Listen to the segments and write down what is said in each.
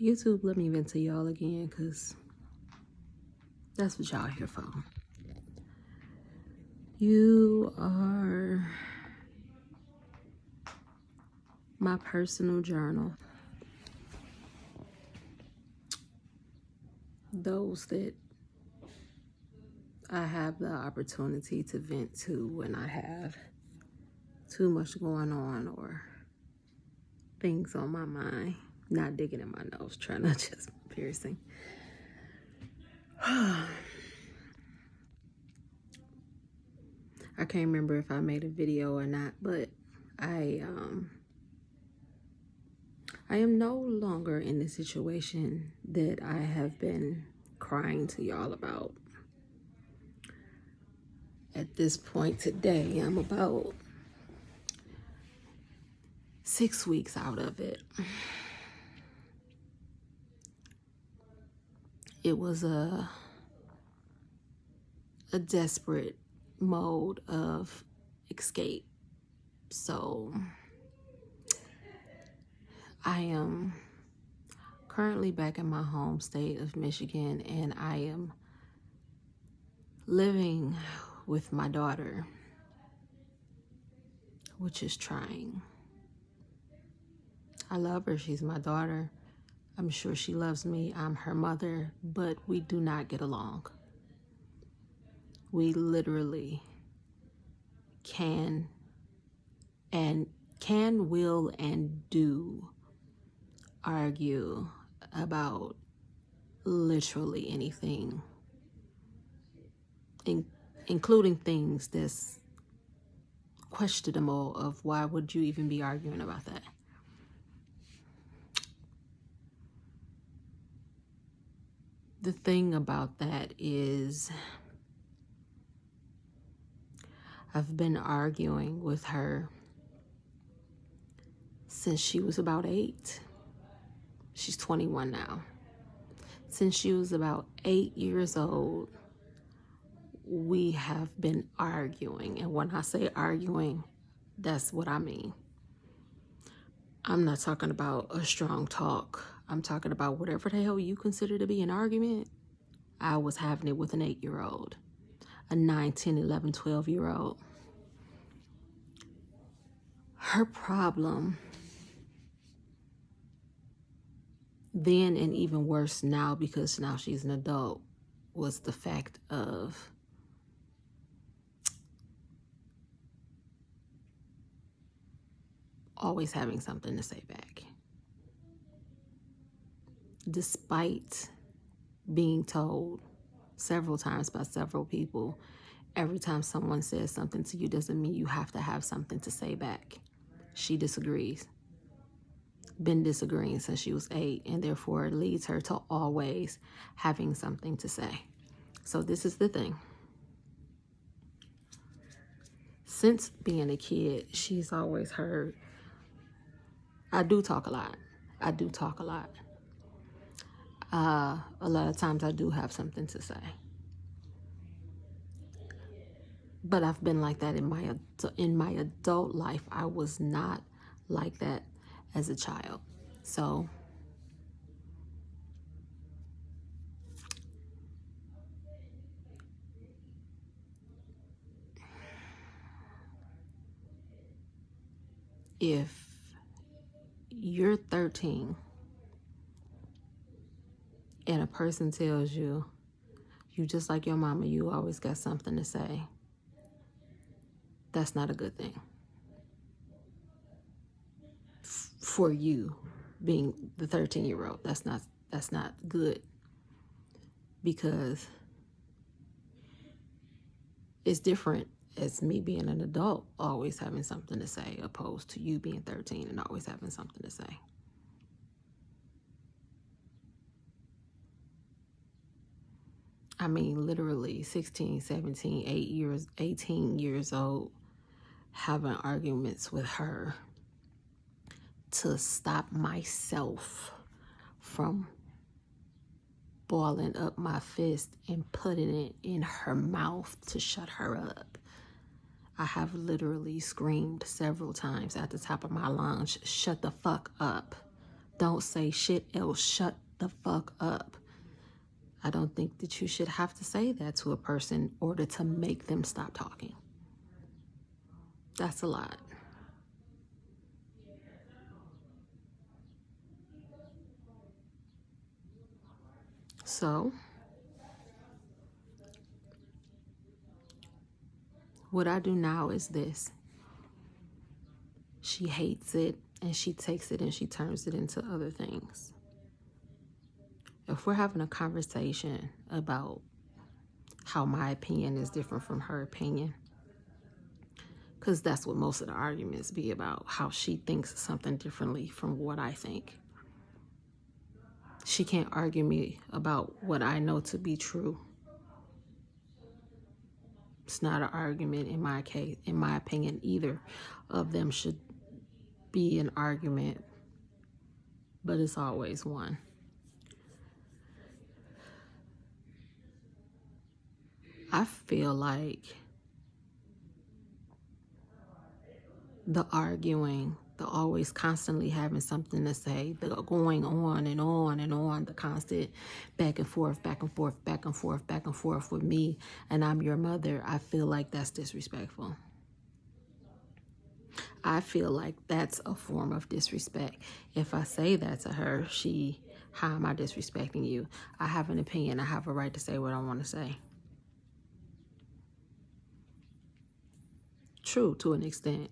YouTube, let me vent to y'all again, because that's what y'all here for. You are my personal journal. Those that I have the opportunity to vent to when I have too much going on or things on my mind. Not digging in my nose, trying to adjust my piercing. I can't remember if I made a video or not, but I am no longer in the situation that I have been crying to y'all about. At this point today, I'm about 6 weeks out of it. It was a desperate mode of escape. So I am currently back in my home state of Michigan, and I am living with my daughter, which is trying. I love her. She's my daughter. I'm sure she loves me. I'm her mother, but we do not get along. We literally will, and do argue about literally anything, including things that's questionable of why would you even be arguing about that? The thing about that is I've been arguing with her since she was about 8. She's 21 now. Since she was about 8 years old, we have been arguing. And when I say arguing, that's what I mean. I'm not talking about a strong talk. I'm talking about whatever the hell you consider to be an argument. I was having it with an 8-year-old, a 9, 10, 11, 12-year-old. Her problem then, and even worse now because now she's an adult, was the fact of always having something to say back. Despite being told several times by several people, every time someone says something to you doesn't mean you have to have something to say back. She disagrees. Been disagreeing since she was 8, and therefore it leads her to always having something to say. So this is the thing. Since being a kid, she's always heard, I do talk a lot. I do talk a lot. A lot of times I do have something to say. But I've been like that in my adult life. I was not like that as a child. So if you're 13 and a person tells you, you just like your mama, you always got something to say, that's not a good thing. For you being the 13-year-old, that's not good, because it's different as me being an adult always having something to say opposed to you being 13 and always having something to say. I mean, literally 16, 17, 18 years old, having arguments with her to stop myself from balling up my fist and putting it in her mouth to shut her up. I have literally screamed several times at the top of my lungs, shut the fuck up, Don't say shit else. Shut the fuck up. I don't think that you should have to say that to a person in order to make them stop talking. That's a lot. So, what I do now is this. She hates it, and she takes it and she turns it into other things. If we're having a conversation about how my opinion is different from her opinion, because that's what most of the arguments be about, how she thinks something differently from what I think. She can't argue me about what I know to be true. It's not an argument in my case, in my opinion. Either of them should be an argument, but it's always one. I feel like the arguing, the always constantly having something to say, the going on and on and on, the constant back and forth, back and forth, back and forth, back and forth with me, and I'm your mother, I feel like that's disrespectful. I feel like that's a form of disrespect. If I say that to her, how am I disrespecting you? I have an opinion. I have a right to say what I want to say. True, to an extent.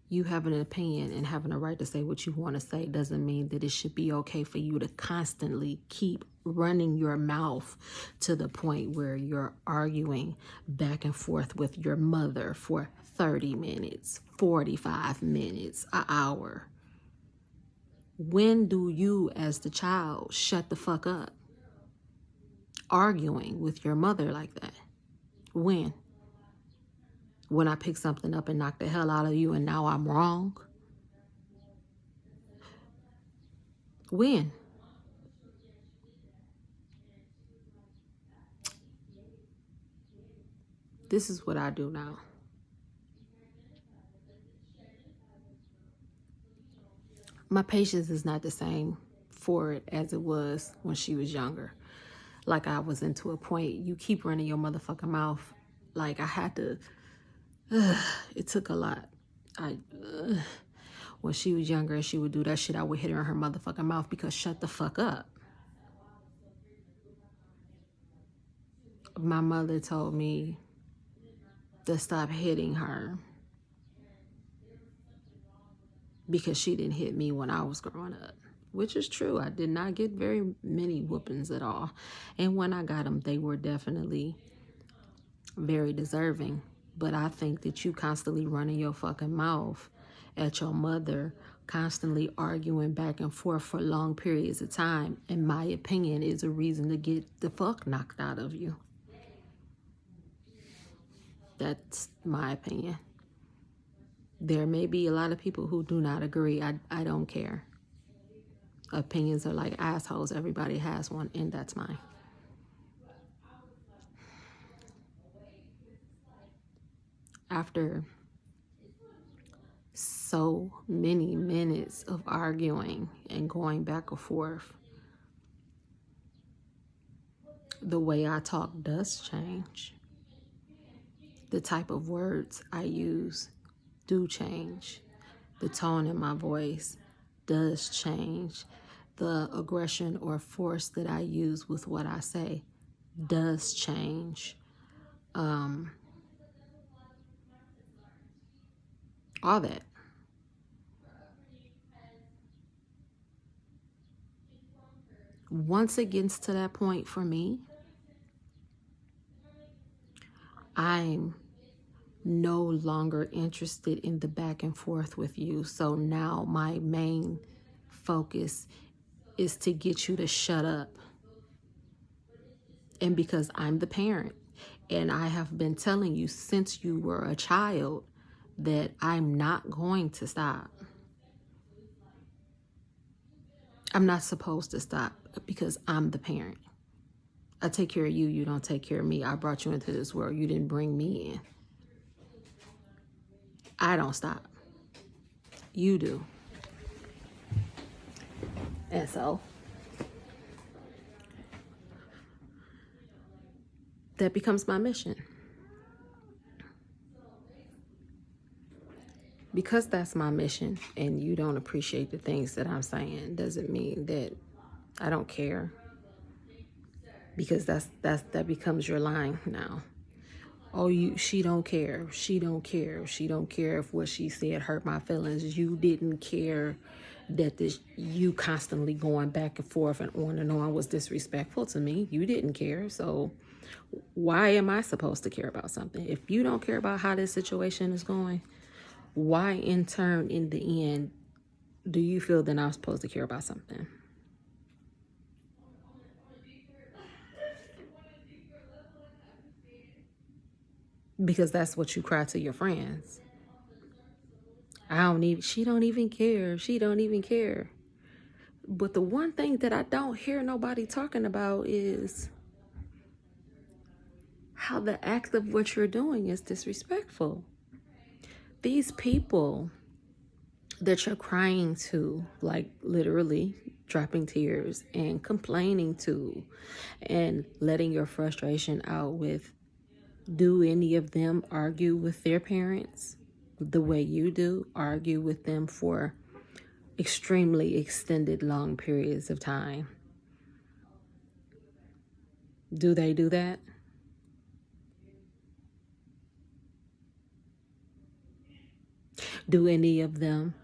You having an opinion and having a right to say what you want to say doesn't mean that it should be okay for you to constantly keep running your mouth to the point where you're arguing back and forth with your mother for 30 minutes, 45 minutes, an hour. When do you, as the child, shut the fuck up? Arguing with your mother like that. When? When I pick something up and knock the hell out of you and now I'm wrong? When? This is what I do now. My patience is not the same for it as it was when she was younger. Like, I was into a point, you keep running your motherfucking mouth. Like, I had to, it took a lot. When she was younger and she would do that shit, I would hit her in her motherfucking mouth because shut the fuck up. My mother told me to stop hitting her because she didn't hit me when I was growing up, which is true. I did not get very many whoopings at all. And when I got them, they were definitely very deserving. But I think that you constantly running your fucking mouth at your mother, constantly arguing back and forth for long periods of time, in my opinion, is a reason to get the fuck knocked out of you. That's my opinion. There may be a lot of people who do not agree. I don't care. Opinions are like assholes. Everybody has one, and that's mine. After so many minutes of arguing and going back and forth, the way I talk does change. The type of words I use do change. The tone in my voice does change. The aggression or force that I use with what I say does change. All that. Once it gets to that point for me, I'm no longer interested in the back and forth with you. So now my main focus is to get you to shut up. And because I'm the parent, and I have been telling you since you were a child that I'm not going to stop. I'm not supposed to stop because I'm the parent. I take care of you. You don't take care of me. I brought you into this world. You didn't bring me in. I don't stop. You do. And so that becomes my mission. Because that's my mission and you don't appreciate the things that I'm saying doesn't mean that I don't care. Because that becomes your line now. Oh, she don't care. She don't care. She don't care if what she said hurt my feelings. You didn't care that you constantly going back and forth and on was disrespectful to me. You didn't care. So why am I supposed to care about something? If you don't care about how this situation is going, why in turn, in the end, do you feel that I'm supposed to care about something? Because that's what you cry to your friends. She don't even care. She don't even care. But the one thing that I don't hear nobody talking about is how the act of what you're doing is disrespectful. These people that you're crying to, like literally dropping tears and complaining to and letting your frustration out with, do any of them argue with their parents the way you do? Argue with them for extremely extended long periods of time? Do they do that? Do any of them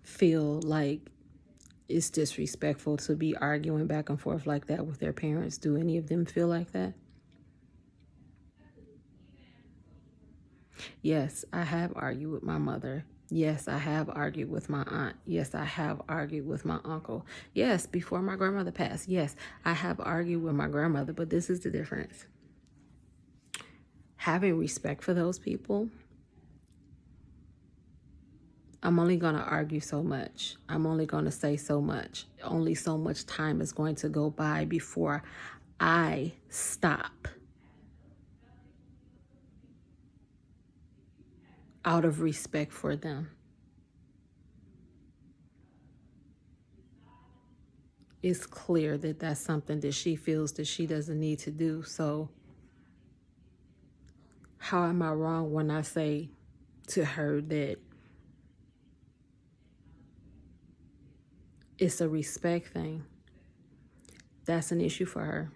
feel like it's disrespectful to be arguing back and forth like that with their parents? Do any of them feel like that? Yes, I have argued with my mother. Yes, I have argued with my aunt. Yes, I have argued with my uncle. Yes, before my grandmother passed. Yes, I have argued with my grandmother, but this is the difference. Having respect for those people, I'm only going to argue so much. I'm only going to say so much. Only so much time is going to go by before I stop. Out of respect for them. It's clear that that's something that she feels that she doesn't need to do. So how am I wrong when I say to her that it's a respect thing? That's an issue for her.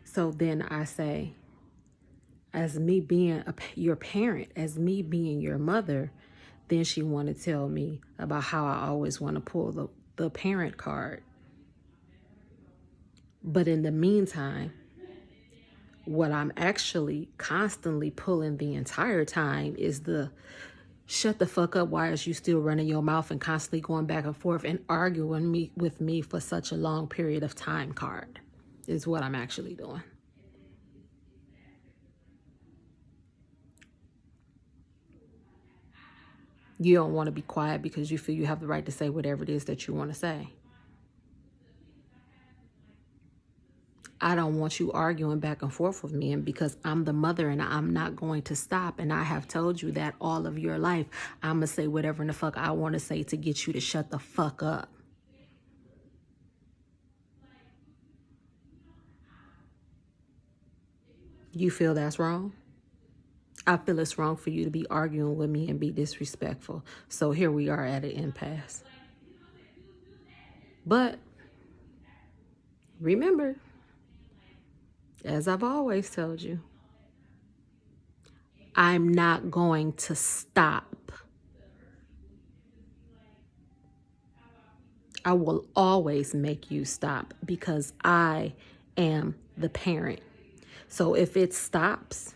So then I say, as me being your parent, as me being your mother, then she want to tell me about how I always want to pull the parent card. But in the meantime, what I'm actually constantly pulling the entire time is the shut the fuck up, why is you still running your mouth and constantly going back and forth and arguing with me for such a long period of time card is what I'm actually doing. You don't want to be quiet because you feel you have the right to say whatever it is that you want to say. I don't want you arguing back and forth with me, and because I'm the mother and I'm not going to stop, and I have told you that all of your life, I'm going to say whatever in the fuck I want to say to get you to shut the fuck up. You feel that's wrong? I feel it's wrong for you to be arguing with me and be disrespectful. So here we are at an impasse. But remember, as I've always told you, I'm not going to stop. I will always make you stop because I am the parent. So if it stops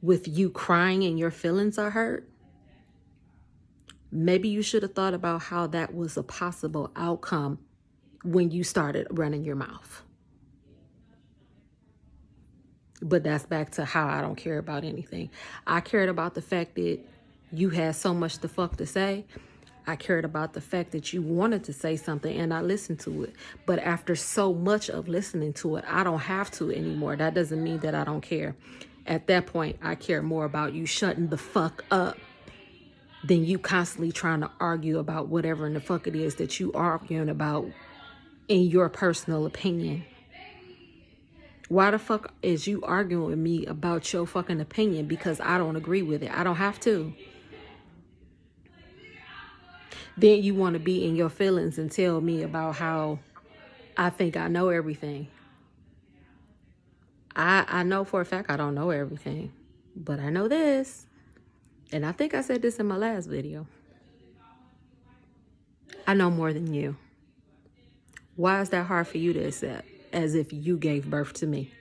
with you crying and your feelings are hurt, maybe you should have thought about how that was a possible outcome when you started running your mouth. But that's back to how I don't care about anything. I cared about the fact that you had so much the fuck to say. I cared about the fact that you wanted to say something and I listened to it. But after so much of listening to it, I don't have to anymore. That doesn't mean that I don't care. At that point, I care more about you shutting the fuck up. than you constantly trying to argue about whatever in the fuck it is that you arguing about in your personal opinion. Why the fuck is you arguing with me about your fucking opinion because I don't agree with it? I don't have to. Then you want to be in your feelings and tell me about how I think I know everything. I know for a fact I don't know everything, but I know this. And I think I said this in my last video. I know more than you. Why is that hard for you to accept? As if you gave birth to me.